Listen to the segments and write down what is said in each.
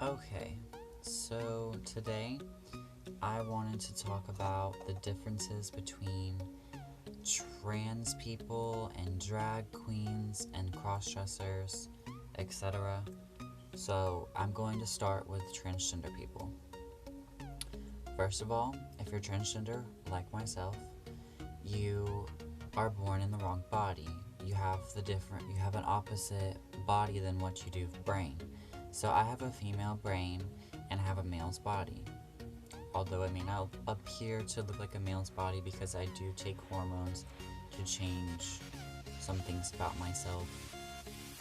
Okay, so today I wanted to talk about the differences between trans people and drag queens and crossdressers, etc. So I'm going to start with transgender people. First of all, if you're transgender, like myself, you are born in the wrong body. You have an opposite body than what you do brain. So I have a female brain and I have a male's body. Although I may not appear to look like a male's body because I do take hormones to change some things about myself,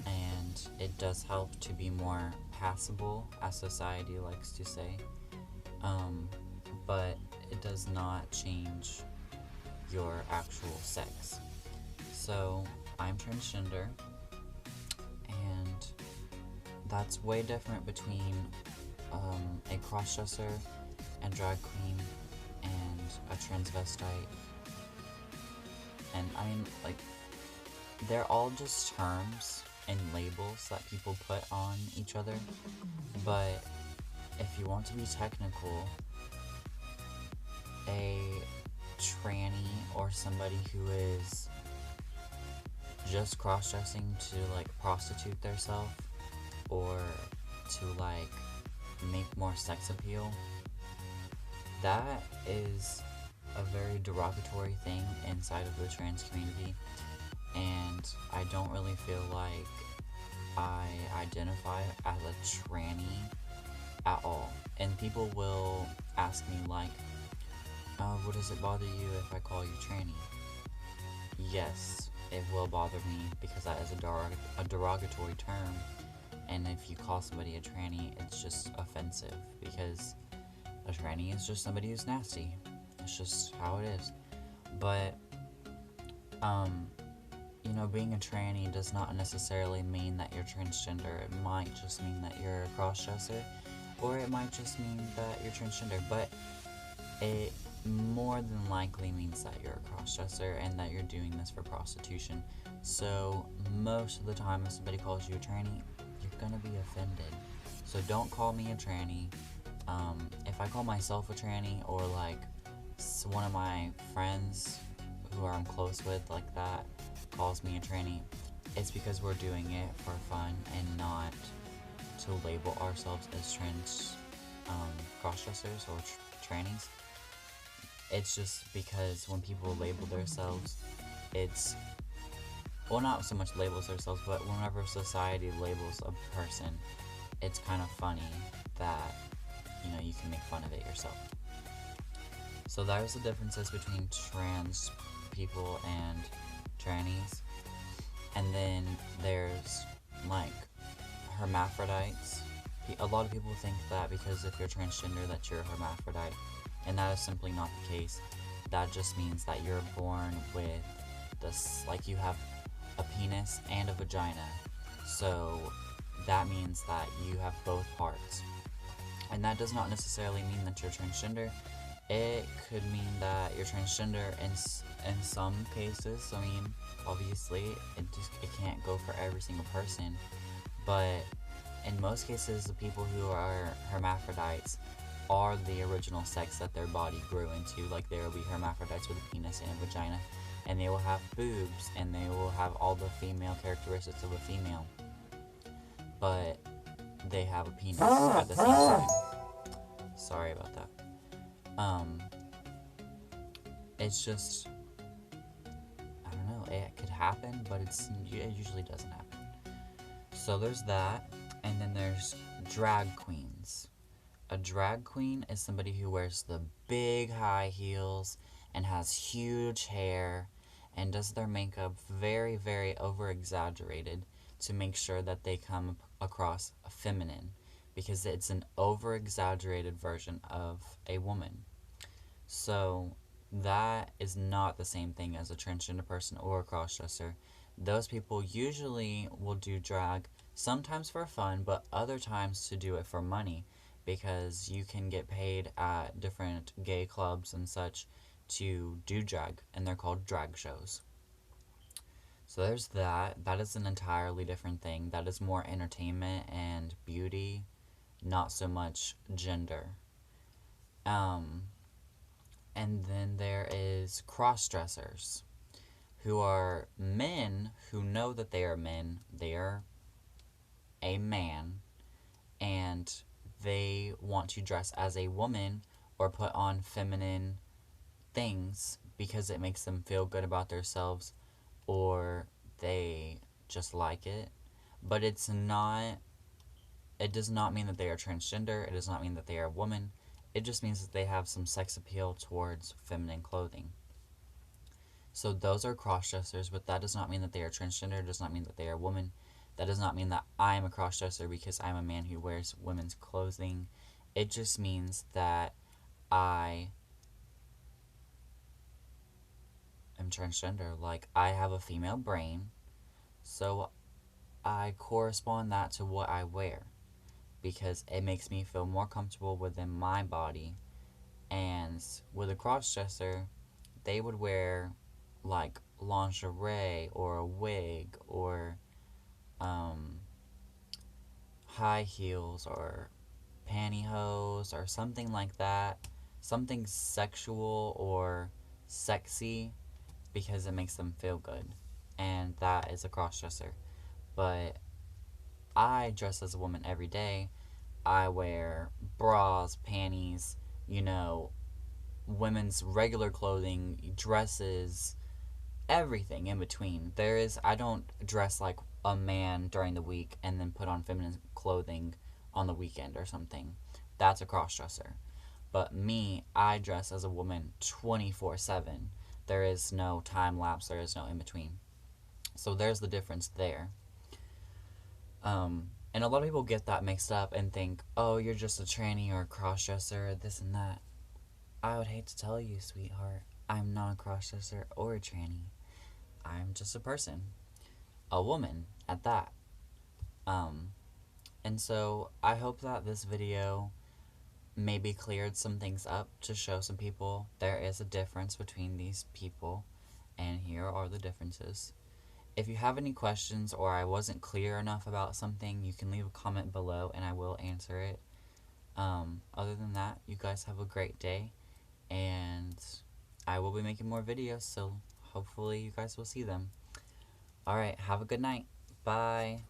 and it does help to be more passable, as society likes to say. But it does not change your actual sex. So I'm transgender, and that's way different between a crossdresser and drag queen and a transvestite. And I mean, like, they're all just terms and labels that people put on each other. But if you want to be technical, a tranny or somebody who is just cross-dressing to like prostitute themselves or to like make more sex appeal, that is a very derogatory thing inside of the trans community, and I don't really feel like I identify as a tranny at all. And people will ask me like, "What does it bother you if I call you tranny?" Yes, it will bother me because that is a derogatory term, and if you call somebody a tranny, it's just offensive because a tranny is just somebody who's nasty. It's just how it is. But, being a tranny does not necessarily mean that you're transgender. It might just mean that you're a crossdresser, or it might just mean that you're transgender. But it more than likely means that you're a crossdresser and that you're doing this for prostitution. So most of the time, if somebody calls you a tranny, you're gonna be offended. So don't call me a tranny. If I call myself a tranny, or like one of my friends who I'm close with like that calls me a tranny, it's because we're doing it for fun and not to label ourselves as trans crossdressers or trannies. It's just because when people label themselves, it's, well, not so much labels themselves, but whenever society labels a person, it's kind of funny that you can make fun of it yourself. So there's the differences between trans people and trannies. And then there's like hermaphrodites. A lot of people think that because if you're transgender that you're a hermaphrodite, and that is simply not the case. That just means that you're born with this, like, you have a penis and a vagina. So that means that you have both parts. And that does not necessarily mean that you're transgender. It could mean that you're transgender in some cases. I mean, obviously, it can't go for every single person. But in most cases, the people who are hermaphrodites are the original sex that their body grew into. Like, there will be hermaphrodites with a penis and a vagina, and they will have boobs, and they will have all the female characteristics of a female, but they have a penis at the same time. Sorry about that. It's just, I don't know, it could happen, but it usually doesn't happen. So there's that, and then there's drag queens. A drag queen is somebody who wears the big high heels and has huge hair and does their makeup very, very over-exaggerated to make sure that they come across feminine, because it's an over-exaggerated version of a woman. So that is not the same thing as a transgender person or a crossdresser. Those people usually will do drag, sometimes for fun, but other times to do it for money, because you can get paid at different gay clubs and such to do drag, and they're called drag shows. So there's that. That is an entirely different thing. That is more entertainment and beauty not so much gender. Um, and then there is cross-dressers, who are men who know that they are men. They are a man, and they want to dress as a woman or put on feminine things because it makes them feel good about themselves, or they just like it. But it does not mean that they are transgender. It does not mean that they are a woman. It just means that they have some sex appeal towards feminine clothing. So those are cross-dressers, but that does not mean that they are transgender. It does not mean that they are a woman. That does not mean that I am a cross-dresser because I'm a man who wears women's clothing. It just means that I am transgender. Like, I have a female brain, so I correspond that to what I wear because it makes me feel more comfortable within my body. And with a cross-dresser, they would wear like lingerie or a wig or high heels or pantyhose or something like that. Something sexual or sexy because it makes them feel good. And that is a cross-dresser. But I dress as a woman every day. I wear bras, panties, you know, women's regular clothing, dresses, everything in between. I don't dress like a man during the week and then put on feminine clothing on the weekend or something. That's a cross dresser. But me, I dress as a woman 24/7. There is no time lapse, there is no in between. So there's the difference there. And a lot of people get that mixed up and think, oh, you're just a tranny or a cross dresser, this and that. I would hate to tell you, sweetheart, I'm not a cross dresser or a tranny. I'm just a person. A woman at that. And so I hope that this video maybe cleared some things up to show some people there is a difference between these people, and here are the differences. If you have any questions or I wasn't clear enough about something, you can leave a comment below and I will answer it. Other than that, you guys have a great day, and I will be making more videos, so hopefully you guys will see them. Alright, have a good night. Bye.